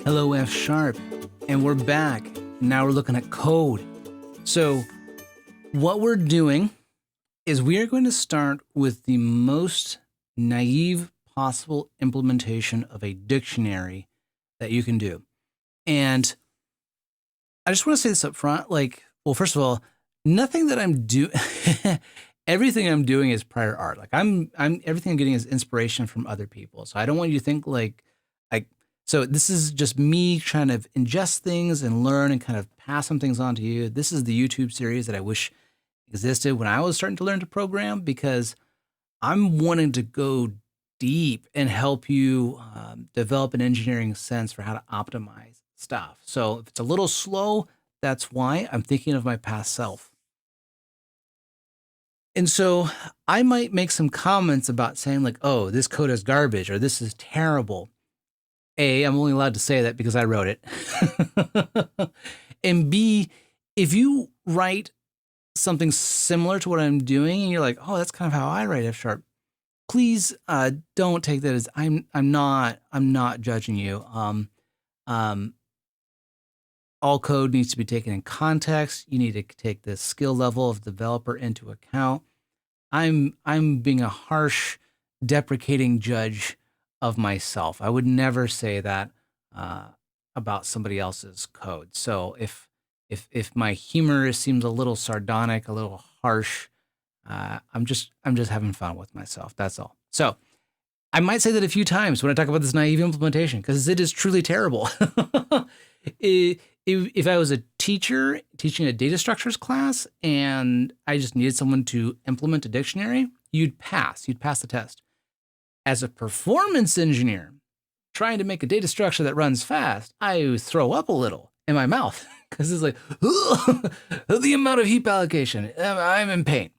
Hello, F Sharp, and we're back. Now we're looking at code. So what we're doing is we are going to start with the most naive possible implementation of a dictionary that you can do. And I just want to say this up front, well, first of all, nothing that I'm doing, everything I'm doing is prior art. Everything I'm getting is inspiration from other people. So I don't want you to think so this is just me trying to ingest things and learn and kind of pass some things on to you. This is the YouTube series that I wish existed when I was starting to learn to program, because I'm wanting to go deep and help you develop an engineering sense for how to optimize stuff. So if it's a little slow, that's why. I'm thinking of my past self. And so I might make some comments about saying like, oh, this code is garbage or this is terrible. A, I'm only allowed to say that because I wrote it. And B, if you write something similar to what I'm doing and you're like, oh, that's kind of how I write F Sharp, please don't take that as I'm not judging you. All code needs to be taken in context. You need to take the skill level of the developer into account. I'm being a harsh, deprecating judge of myself. I would never say that about somebody else's code. So if my humor seems a little sardonic, a little harsh, I'm just having fun with myself. That's all. So I might say that a few times when I talk about this naive implementation, because it is truly terrible. If I was a teacher teaching a data structures class and I just needed someone to implement a dictionary, you'd pass the test. As a performance engineer trying to make a data structure that runs fast, I throw up a little in my mouth because it's like, the amount of heap allocation, I'm in pain.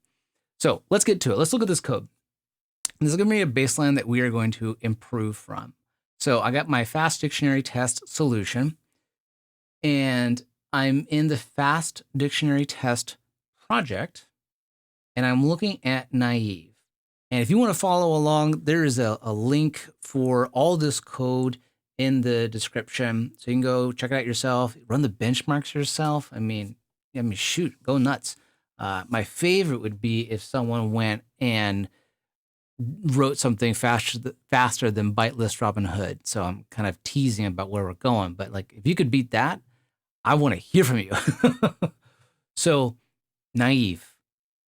So let's get to it. Let's look at this code. This is going to be a baseline that we are going to improve from. So I got my fast dictionary test solution, and I'm in the fast dictionary test project, and I'm looking at naive. And if you want to follow along, there is a link for all this code in the description. So you can go check it out yourself, run the benchmarks yourself. I mean, shoot, go nuts. My favorite would be if someone went and wrote something faster than byte list Robin Hood. So I'm kind of teasing about where we're going. But like, if you could beat that, I want to hear from you. So naive,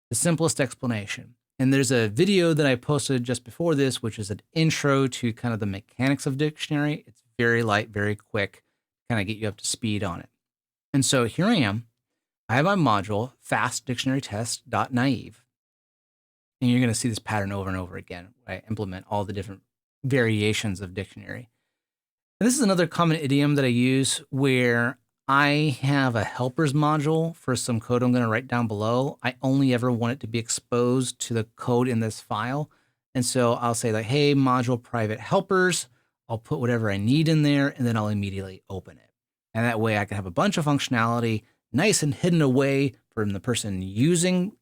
the simplest explanation. And there's a video that I posted just before this, which is an intro to kind of the mechanics of dictionary. It's very light, very quick, kind of get you up to speed on it. And so here I am. I have my module, fast dictionary test.naive. And you're going to see this pattern over and over again. I implement all the different variations of dictionary. And this is another common idiom that I use where I have a helpers module for some code I'm going to write down below. I only ever want it to be exposed to the code in this file. And so I'll say like, hey, module private helpers. I'll put whatever I need in there, and then I'll immediately open it. And that way I can have a bunch of functionality nice and hidden away from the person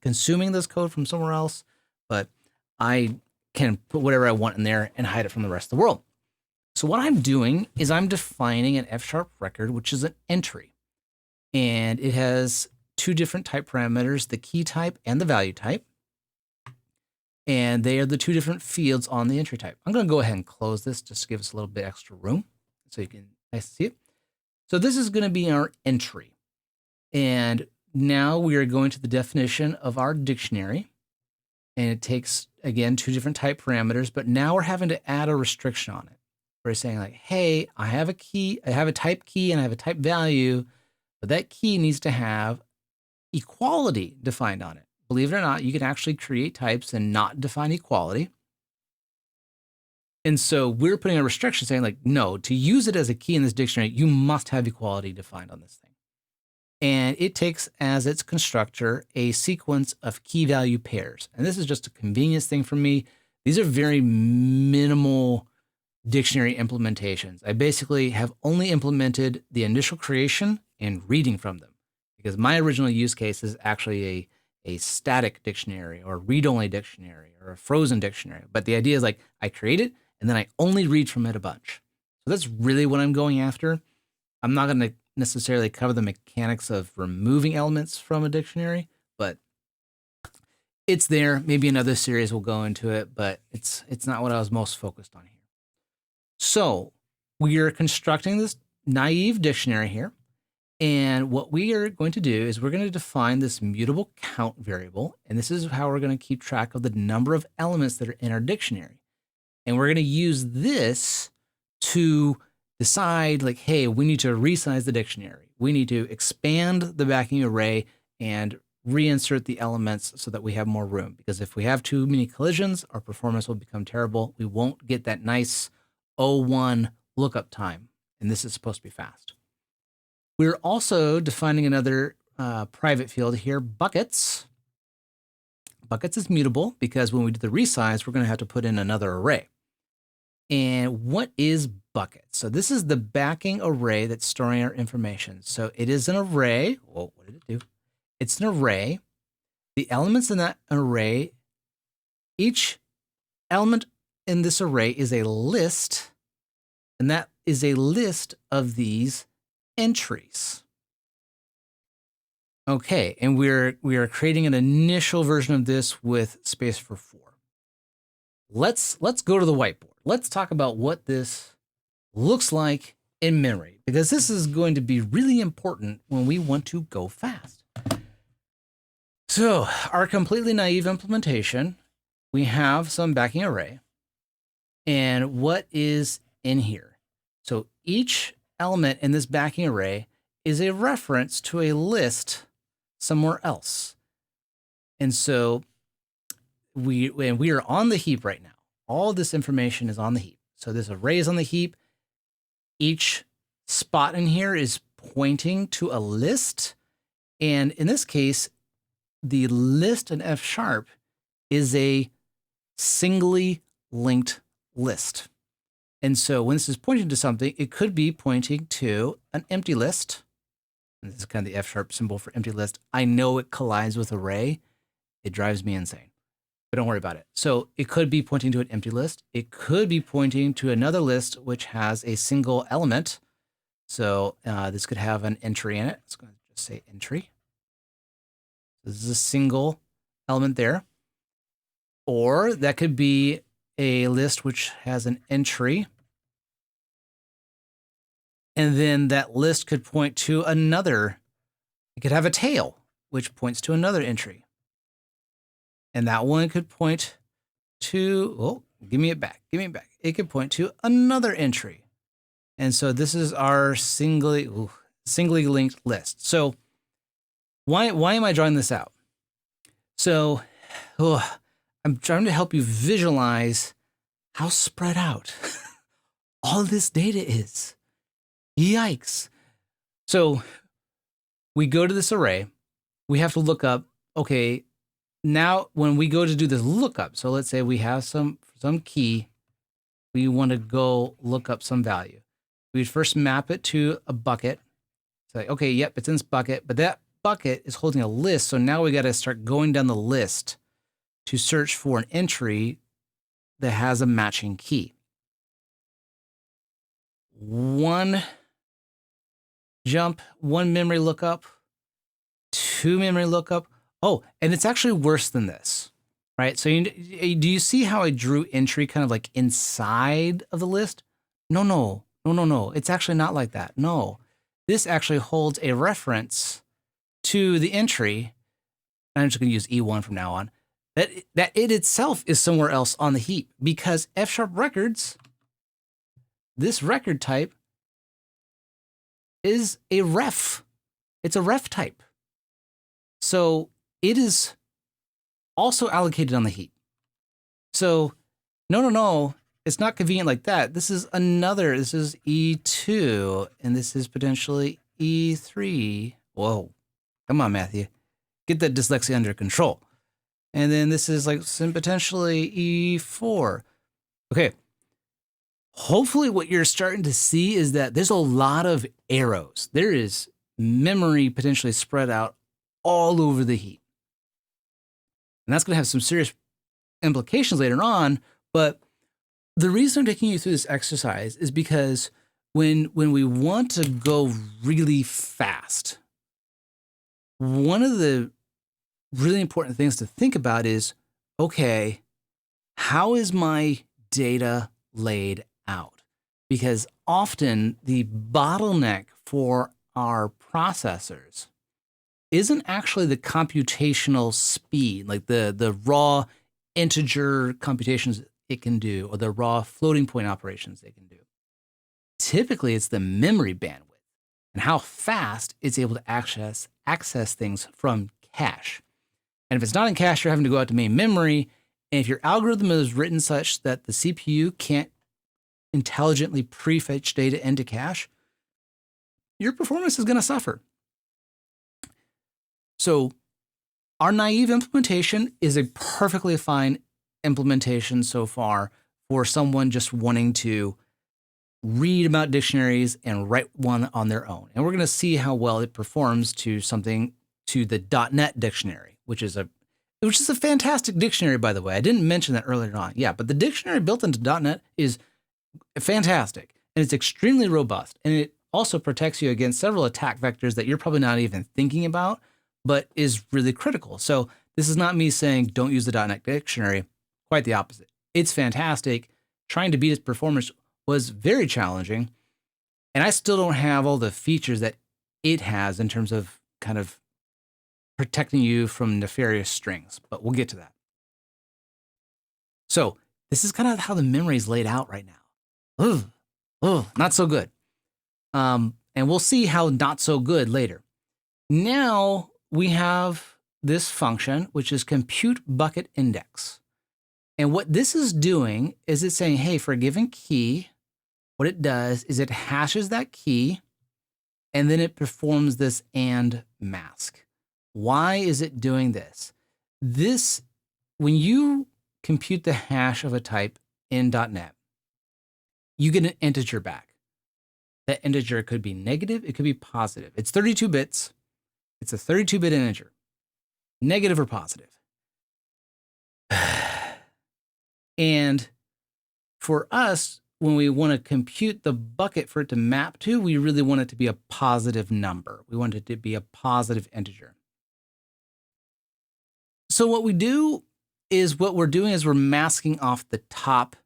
consuming this code from somewhere else. But I can put whatever I want in there and hide it from the rest of the world. So what I'm doing is I'm defining an F Sharp record, which is an entry. And it has two different type parameters, the key type and the value type. And they are the two different fields on the entry type. I'm going to go ahead and close this just to give us a little bit extra room so you can see it. So this is going to be our entry. And now we are going to the definition of our dictionary. And it takes, again, two different type parameters, but now we're having to add a restriction on it. We're saying like, hey, I have a key, I have a type key and I have a type value, but that key needs to have equality defined on it. Believe it or not, you can actually create types and not define equality. And so we're putting a restriction saying like, no, to use it as a key in this dictionary, you must have equality defined on this thing. And it takes as its constructor a sequence of key value pairs. And this is just a convenience thing for me. These are very minimal dictionary implementations. I basically have only implemented the initial creation and reading from them, because my original use case is actually a static dictionary or a read-only dictionary or a frozen dictionary. But the idea is like I create it and then I only read from it a bunch. So that's really what I'm going after. I'm not going to necessarily cover the mechanics of removing elements from a dictionary, but it's there. Maybe another series will go into it, but it's not what I was most focused on here. So we are constructing this naive dictionary here. And what we are going to do is we're going to define this mutable count variable. And this is how we're going to keep track of the number of elements that are in our dictionary. And we're going to use this to decide, like, hey, we need to resize the dictionary. We need to expand the backing array and reinsert the elements so that we have more room. Because if we have too many collisions, our performance will become terrible. We won't get that nice O1 lookup time. And this is supposed to be fast. We're also defining another private field here, buckets. Buckets is mutable because when we do the resize, we're going to have to put in another array. And what is buckets? So this is the backing array that's storing our information. So it is an array. Whoa, what did it do? It's an array. The elements in that array, each element in this array is a list, and that is a list of these entries. Okay, and we are creating an initial version of this with space for 4. Let's go to the whiteboard. Let's talk about what this looks like in memory, because this is going to be really important when we want to go fast. So our completely naive implementation, we have some backing array. And what is in here? So each element in this backing array is a reference to a list somewhere else. And so we are on the heap right now. All this information is on the heap. So this array is on the heap. Each spot in here is pointing to a list. And in this case, the list in F# is a singly linked list. And so when this is pointing to something, it could be pointing to an empty list. And this is kind of the F# symbol for empty list. I know it collides with array. It drives me insane, but don't worry about it. So it could be pointing to an empty list. It could be pointing to another list which has a single element. So this could have an entry in it. It's going to just say entry. This is a single element there. Or that could be a list which has an entry. And then that list could point to another. It could have a tail, which points to another entry. And that one could point to, oh, give me it back. It could point to another entry. And so this is our singly linked list. So why am I drawing this out? So I'm trying to help you visualize how spread out all this data is. Yikes. So we go to this array. We have to look up, okay, now when we go to do this lookup, so let's say we have some key, we want to go look up some value. We'd first map it to a bucket. It's like, okay, yep, it's in this bucket, but that bucket is holding a list. So now we got to start going down the list to search for an entry that has a matching key. One jump, one memory lookup, two memory lookup. Oh, and it's actually worse than this, right? So do you see how I drew entry kind of like inside of the list? No. It's actually not like that. No, this actually holds a reference to the entry. I'm just going to use E1 from now on. That it itself is somewhere else on the heap, because F# records, this record type is a ref. It's a ref type. So it is also allocated on the heap. So no, it's not convenient like that. This is E2, and this is potentially E3. Whoa, come on, Matthew. Get that dyslexia under control. And then this is like some potentially E4. Okay. Hopefully what you're starting to see is that there's a lot of arrows. There is memory potentially spread out all over the heap. And that's going to have some serious implications later on, but The reason I'm taking you through this exercise is because when we want to go really fast, one of the really important things to think about is, okay, how is my data laid out? Because often the bottleneck for our processors isn't actually the computational speed, like the raw integer computations it can do, or the raw floating point operations it can do. Typically, it's the memory bandwidth and how fast it's able to access things from cache. And if it's not in cache, you're having to go out to main memory. And if your algorithm is written such that the CPU can't intelligently prefetch data into cache, your performance is going to suffer. So our naive implementation is a perfectly fine implementation so far for someone just wanting to read about dictionaries and write one on their own. And we're going to see how well it performs to the .NET dictionary, which is a fantastic dictionary, by the way. I didn't mention that earlier on. Yeah, but the dictionary built into .NET is fantastic, and it's extremely robust, and it also protects you against several attack vectors that you're probably not even thinking about, but is really critical. So this is not me saying don't use the .NET dictionary. Quite the opposite. It's fantastic. Trying to beat its performance was very challenging, and I still don't have all the features that it has in terms of kind of protecting you from nefarious strings, but we'll get to that. So this is kind of how the memory is laid out right now. Not so good. And we'll see how not so good later. Now we have this function, which is compute bucket index. And what this is doing is it's saying, hey, for a given key, what it does is it hashes that key, and then it performs this AND mask. Why is it doing this? When you compute the hash of a type in .NET, you get an integer back. That integer could be negative, it could be positive. It's 32 bits. It's a 32-bit integer, negative or positive. And for us, when we want to compute the bucket for it to map to, we really want it to be a positive number. We want it to be a positive integer. So what we're doing is we're masking off the top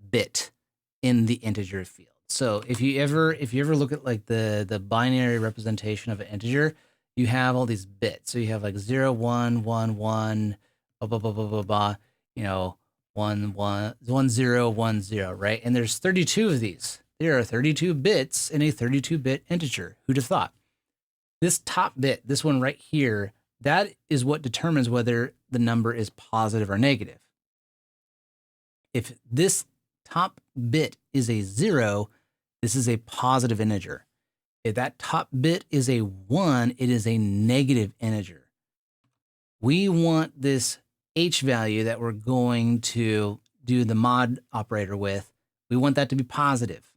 bit in the integer field. So if you ever look at like the binary representation of an integer, you have all these bits. So you have like 0, 1, 1, 1, blah, blah, blah, blah, blah, blah, 1, 1, 1, 0, 1, 0, right? And there's 32 of these. There are 32 bits in a 32-bit integer. Who'd have thought? This top bit, this one right here, that is what determines whether the number is positive or negative. If this top bit is a 0, this is a positive integer. If that top bit is a 1, it is a negative integer. We want this H value that we're going to do the mod operator with, we want that to be positive.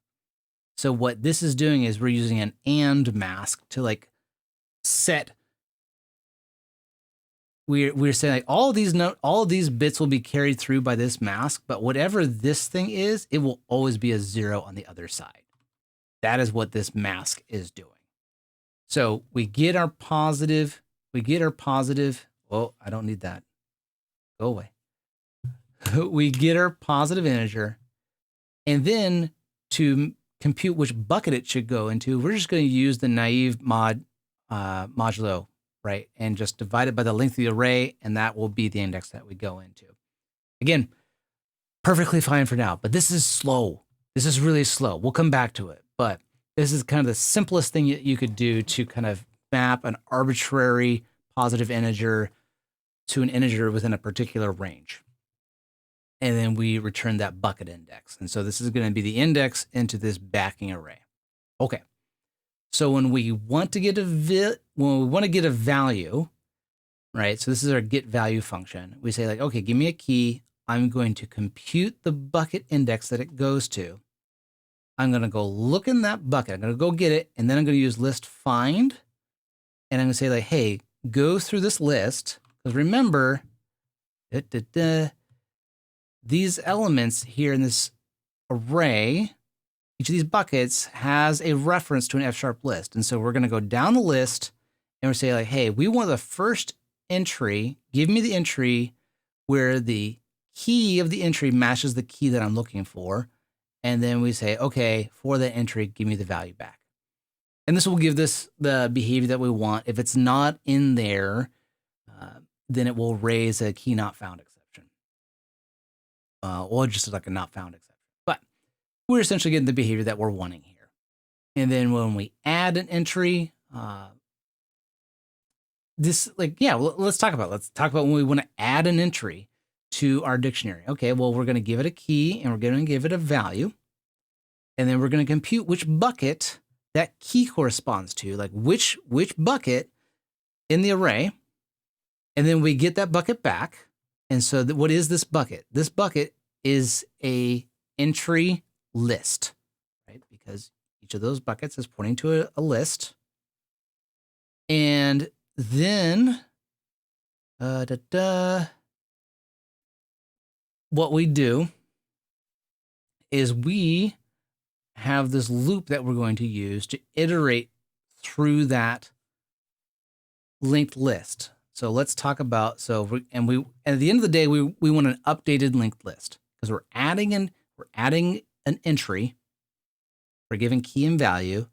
So what this is doing is we're using an AND mask to like set. We're saying like all of these bits will be carried through by this mask, but whatever this thing is, it will always be a 0 on the other side. That is what this mask is doing. So we get our positive. Oh, I don't need that. Go away. We get our positive integer, and then to compute which bucket it should go into, we're just going to use the naive modulo, right? And just divide it by the length of the array, and that will be the index that we go into. Again, perfectly fine for now, but this is slow. This is really slow. We'll come back to it, but this is kind of the simplest thing you could do to kind of map an arbitrary positive integer to an integer within a particular range. And then we return that bucket index. And so this is going to be the index into this backing array. Okay. So when we want to get a value, right? So this is our get value function. We say like, okay, give me a key. I'm going to compute the bucket index that it goes to. I'm going to go look in that bucket. I'm going to go get it. And then I'm going to use list find. And I'm going to say like, hey, go through this list. Because remember, these elements here in this array, each of these buckets has a reference to an F# list. And so we're going to go down the list and we're say like, hey, we want the first entry, give me the entry where the key of the entry matches the key that I'm looking for. And then we say, okay, for that entry, give me the value back. And this will give this the behavior that we want. If it's not in there, then it will raise a key not found exception. Or just like a not found exception. But we're essentially getting the behavior that we're wanting here. And then when we add an entry, let's talk about when we want to add an entry to our dictionary. Okay, well, we're going to give it a key and we're going to give it a value. And then we're going to compute which bucket that key corresponds to, like which bucket in the array. And then we get that bucket back. And so what is this bucket? This bucket is a entry list, right? Because each of those buckets is pointing to a list. And then what we do is we have this loop that we're going to use to iterate through that linked list. So let's talk about, at the end of the day, we want an updated linked list because we're adding an entry. We're giving key and value.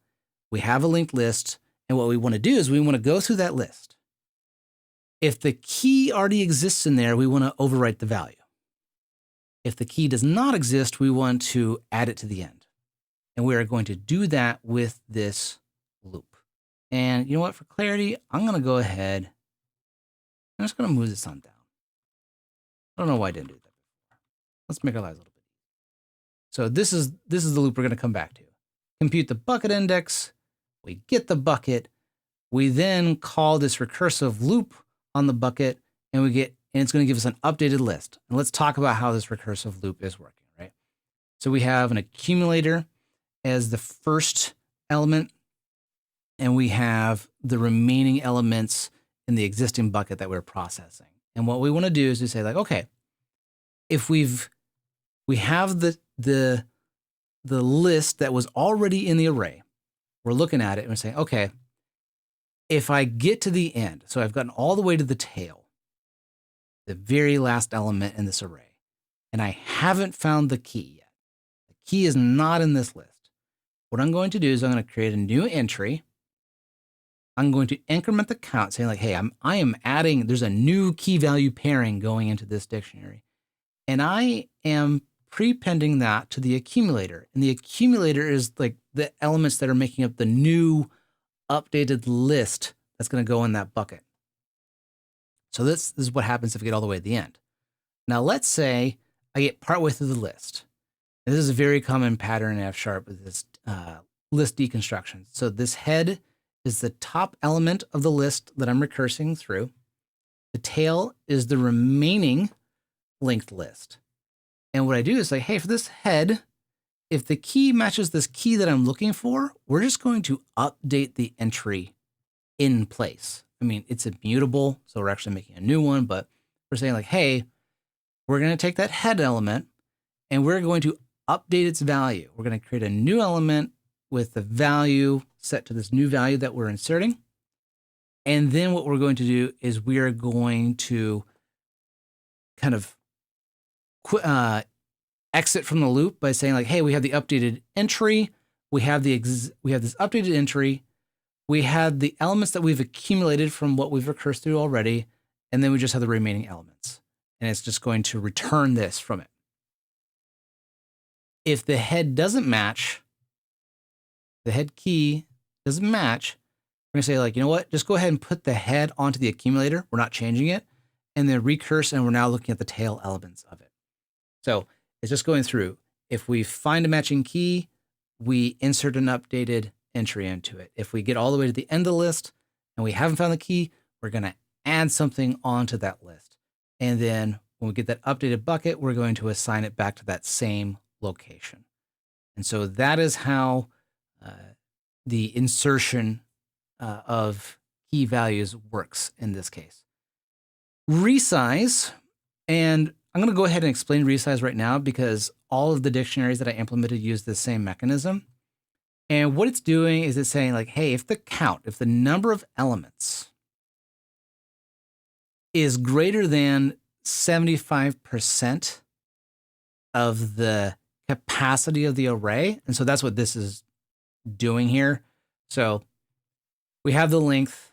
We have a linked list. And what we want to do is we want to go through that list. If the key already exists in there, we want to overwrite the value. If the key does not exist, we want to add it to the end. And we are going to do that with this loop. And you know what? For clarity, I'm going to go ahead. I'm just going to move this on down. I don't know why I didn't do that before. Let's make our lives a little bit easier. So this is the loop we're going to come back to. Compute the bucket index. We get the bucket. We then call this recursive loop on the bucket, and it's going to give us an updated list. And let's talk about how this recursive loop is working, right? So we have an accumulator as the first element, and we have the remaining elements in the existing bucket that we're processing. And what we want to do is we say like, okay, if we have the list that was already in the array, we're looking at it and we're saying, okay, if I get to the end, so I've gotten all the way to the tail, the very last element in this array, and I haven't found the key yet. The key is not in this list. What I'm going to do is I'm going to create a new entry. I'm going to increment the count, saying like, hey, I am adding, there's a new key value pairing going into this dictionary. And I am prepending that to the accumulator. And the accumulator is like the elements that are making up the new updated list that's going to go in that bucket. So this is what happens if we get all the way to the end. Now let's say I get partway through the list. And this is a very common pattern in F# with this list deconstruction. So this head is the top element of the list that I'm recursing through. The tail is the remaining linked list. And what I do is like, hey, for this head, if the key matches this key that I'm looking for, we're just going to update the entry in place. I mean, it's immutable, so we're actually making a new one, but we're saying like, hey, we're going to take that head element and we're going to update its value. We're going to create a new element with the value set to this new value that we're inserting. And then what we're going to do is we are going to kind of exit from the loop by saying like, hey, we have the updated entry. We have this updated entry. We have the elements that we've accumulated from what we've recursed through already. And then we just have the remaining elements. And it's just going to return this from it. If the head doesn't match, the head key doesn't match, we're gonna say like, you know what, just go ahead and put the head onto the accumulator. We're not changing it. And then recurse, and we're now looking at the tail elements of it. So it's just going through. If we find a matching key, we insert an updated entry into it. If we get all the way to the end of the list and we haven't found the key, we're gonna add something onto that list. And then when we get that updated bucket, we're going to assign it back to that same location. And so that is how the insertion of key values works in this case. Resize, and I'm going to go ahead and explain resize right now because all of the dictionaries that I implemented use the same mechanism. And what it's doing is it's saying like, hey, if the number of elements is greater than 75% of the capacity of the array, and so that's what this is doing here. So we have the length,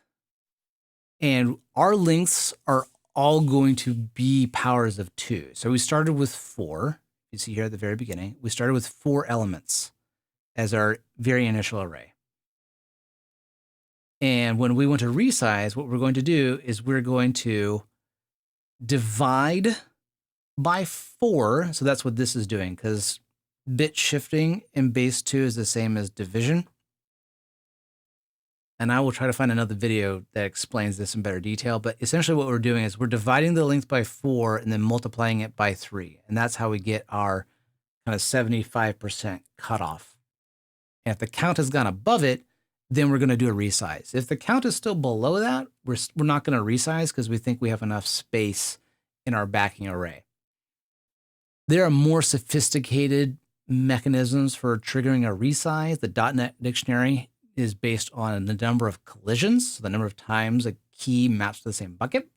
and our lengths are all going to be powers of 2. So we started with 4. You see here at the very beginning, we started with 4 elements as our very initial array. And when we want to resize, what we're going to do is we're going to divide by 4. So that's what this is doing, because bit shifting in base 2 is the same as division. And I will try to find another video that explains this in better detail. But essentially what we're doing is we're dividing the length by 4 and then multiplying it by 3. And that's how we get our kind of 75% cutoff. And if the count has gone above it, then we're going to do a resize. If the count is still below that, we're not going to resize because we think we have enough space in our backing array. There are more sophisticated mechanisms for triggering a resize. The .NET dictionary is based on the number of collisions, so the number of times a key maps to the same bucket.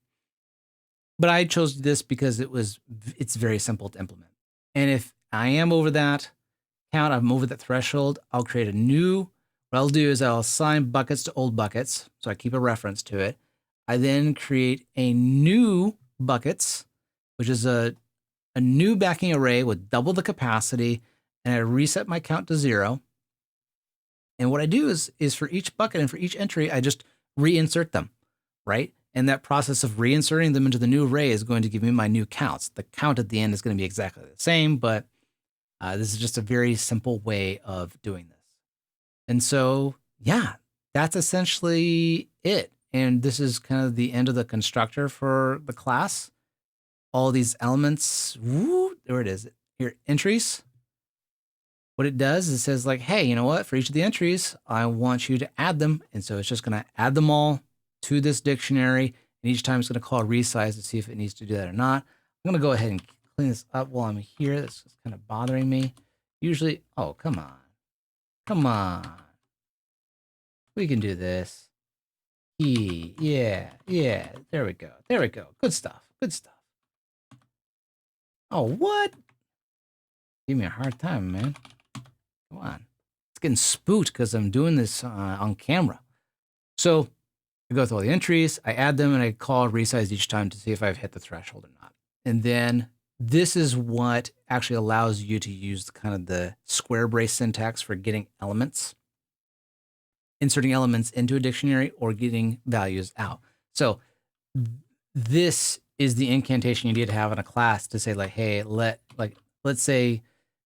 But I chose this because it's very simple to implement. And if I am over that count, I'm over that threshold, I'll create a new. What I'll do is I'll assign buckets to old buckets, so I keep a reference to it. I then create a new buckets, which is a new backing array with double the capacity, and I reset my count to 0. And what I do is for each bucket and for each entry, I just reinsert them, right? And that process of reinserting them into the new array is going to give me my new counts. The count at the end is going to be exactly the same, but this is just a very simple way of doing this. And so, yeah, that's essentially it. And this is kind of the end of the constructor for the class. All these elements, woo, there it is. Here, entries. What it does is it says like, hey, you know what? For each of the entries, I want you to add them. And so it's just going to add them all to this dictionary. And each time it's going to call resize to see if it needs to do that or not. I'm going to go ahead and clean this up while I'm here. That's just kind of bothering me. Usually, oh, come on. Come on. We can do this. Yeah. There we go. Good stuff. Oh, what? Give me a hard time, man. Come on. It's getting spooked because I'm doing this on camera. So I go through all the entries, I add them, and I call resize each time to see if I've hit the threshold or not. And then this is what actually allows you to use kind of the square brace syntax for getting elements, inserting elements into a dictionary, or getting values out. So this is the incantation you need to have in a class to say like, hey, let's say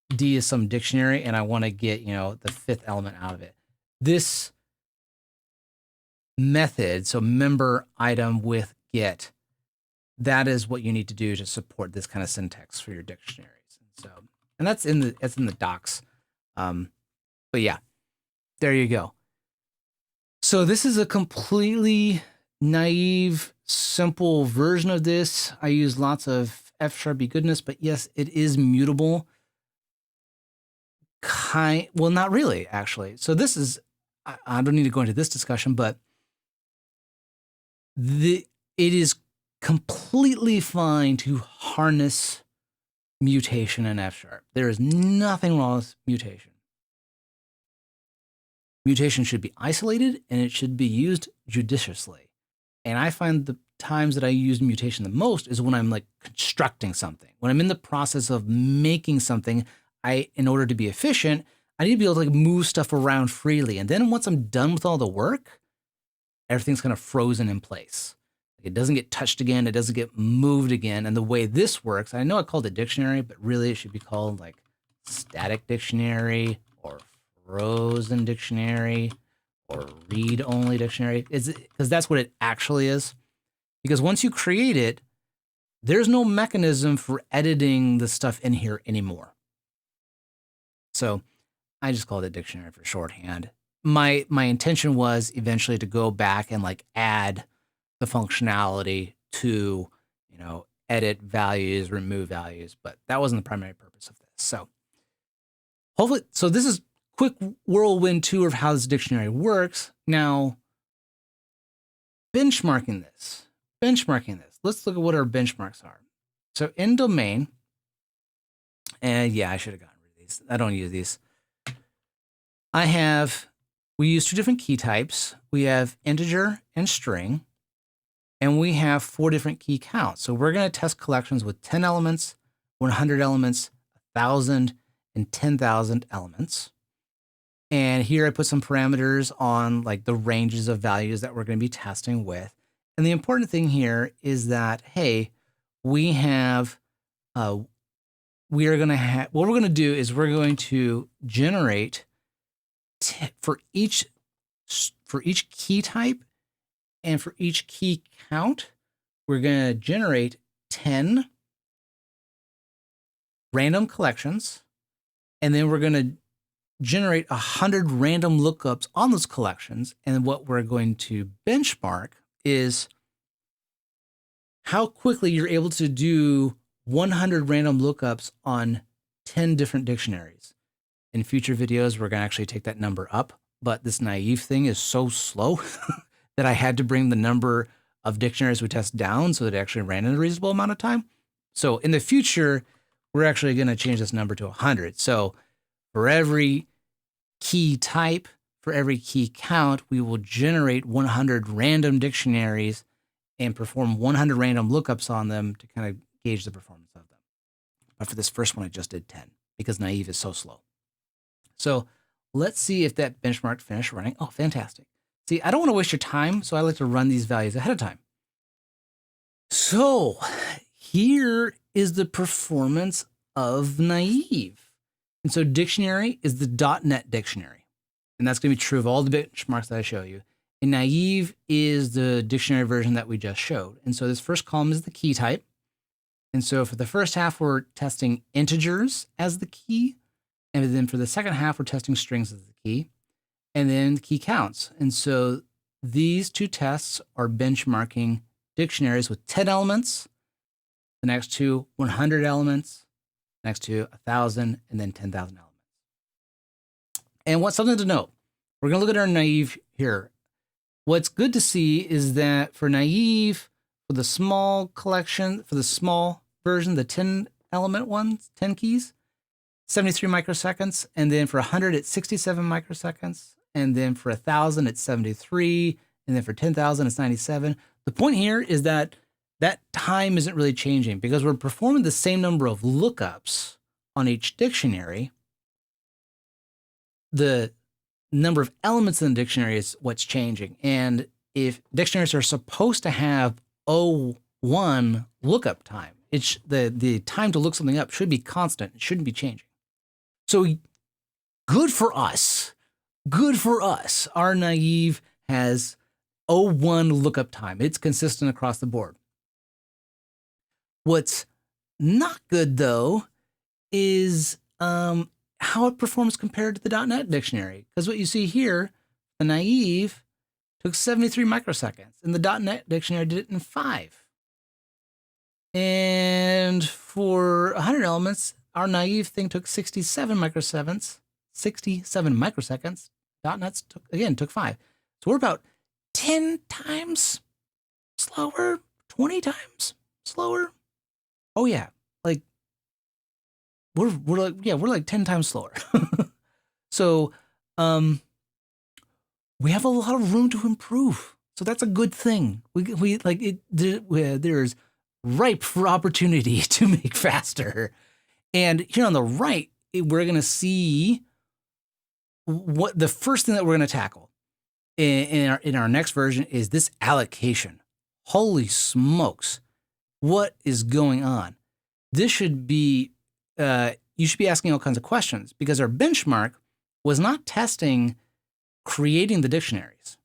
D is some dictionary and I want to get, the 5th element out of it. This method, so member item with get, that is what you need to do to support this kind of syntax for your dictionaries. And that's in the docs. But yeah, there you go. So this is a completely naive, simple version of this. I use lots of F# goodness, but yes, it is mutable. Well, not really, actually. So this is, I don't need to go into this discussion, but it is completely fine to harness mutation in F#. There is nothing wrong with mutation. Mutation should be isolated and it should be used judiciously. And I find the times that I use mutation the most is when I'm like constructing something. When I'm in the process of making something, in order to be efficient, I need to be able to like move stuff around freely. And then once I'm done with all the work, everything's kind of frozen in place. It doesn't get touched again. It doesn't get moved again. And the way this works, I know I called it dictionary, but really it should be called like static dictionary or frozen dictionary or read-only dictionary. Because that's what it actually is. Because once you create it, there's no mechanism for editing the stuff in here anymore. So I just called it dictionary for shorthand. My intention was eventually to go back and like add the functionality to, edit values, remove values, but that wasn't the primary purpose of this. So hopefully, so this is quick whirlwind tour of how this dictionary works. Now, benchmarking this. Let's look at what our benchmarks are. So in domain, and yeah, I should have gotten rid of these. I don't use these. We use 2 different key types. We have integer and string, and we have 4 different key counts. So we're going to test collections with 10 elements, 100 elements, 1,000, and 10,000 elements. And here I put some parameters on like the ranges of values that we're going to be testing with. And the important thing here is that, hey, we have, what we're going to do is we're going to generate for each key type and for each key count, we're going to generate 10 random collections, and then we're going to generate 100 random lookups on those collections. And what we're going to benchmark is how quickly you're able to do 100 random lookups on 10 different dictionaries. In future videos, we're going to actually take that number up, but this naive thing is so slow that I had to bring the number of dictionaries we test down so that it actually ran in a reasonable amount of time. So in the future, we're actually going to change this number to 100. So for every key type, for every key count, we will generate 100 random dictionaries and perform 100 random lookups on them to kind of gauge the performance of them. But for this first one, I just did 10 because naive is so slow. So let's see if that benchmark finished running. Oh, fantastic. See, I don't want to waste your time, so I like to run these values ahead of time. So here is the performance of naive. And so dictionary is the .NET dictionary. And that's going to be true of all the benchmarks that I show you. And naive is the dictionary version that we just showed. And so this first column is the key type. And so for the first half, we're testing integers as the key. And then for the second half, we're testing strings as the key. And then key counts. And so these 2 tests are benchmarking dictionaries with 10 elements, the next 2, 100 elements, next 2, 1,000, and then 10,000 elements. And what's something to note, we're going to look at our naive here. What's good to see is that for naive, for the small collection, for the small version, the 10 element ones, 10 keys, 73 microseconds. And then for 100, it's 67 microseconds. And then for 1,000, it's 73. And then for 10,000, it's 97. The point here is that that time isn't really changing because we're performing the same number of lookups on each dictionary. The number of elements in the dictionary is what's changing. And if dictionaries are supposed to have O1 lookup time, it's the time to look something up should be constant. It shouldn't be changing. So good for us. Good for us. Our naive has O1 lookup time. It's consistent across the board. What's not good, though, is how it performs compared to the .NET dictionary. Because what you see here, the naive took 73 microseconds, and the .NET dictionary did it in 5. And for 100 elements, our naive thing took 67 microseconds. 67 microseconds. .NET's took 5. So we're about 10 times slower, 20 times slower. Oh yeah, like we're like 10 times slower. So we have a lot of room to improve. So that's a good thing. We like it. There's ripe for opportunity to make faster. And here on the right, we're going to see what the first thing that we're going to tackle in our next version is this allocation. Holy smokes. What is going on? This should be, you should be asking all kinds of questions because our benchmark was not testing creating the dictionaries.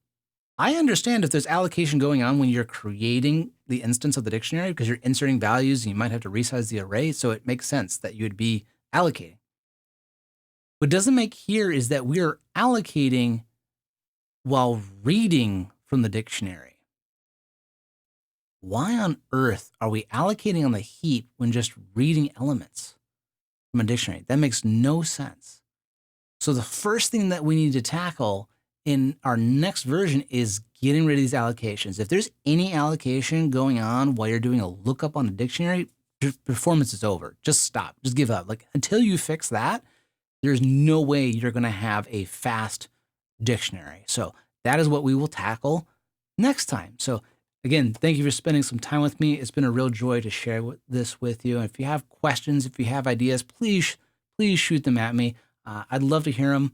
I understand if there's allocation going on when you're creating the instance of the dictionary because you're inserting values and you might have to resize the array, so it makes sense that you would be allocating. What doesn't make here is that we're allocating while reading from the dictionary. why on earth are we allocating on the heap when just reading elements from a dictionary? That makes no sense. So the first thing that we need to tackle in our next version is getting rid of these allocations. If there's any allocation going on while you're doing a lookup on a dictionary, performance is over. Just stop. Just give up. Like until you fix that, there's no way you're going to have a fast dictionary. So that is what we will tackle next time. So again, thank you for spending some time with me. It's been a real joy to share this with you. And if you have questions, if you have ideas, please shoot them at me. I'd love to hear them.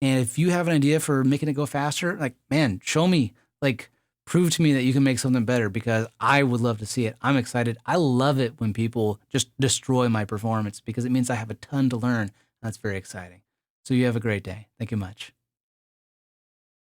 And if you have an idea for making it go faster, like, man, show me, like, prove to me that you can make something better, because I would love to see it. I'm excited. I love it when people just destroy my performance, because it means I have a ton to learn. That's very exciting. So you have a great day. Thank you much.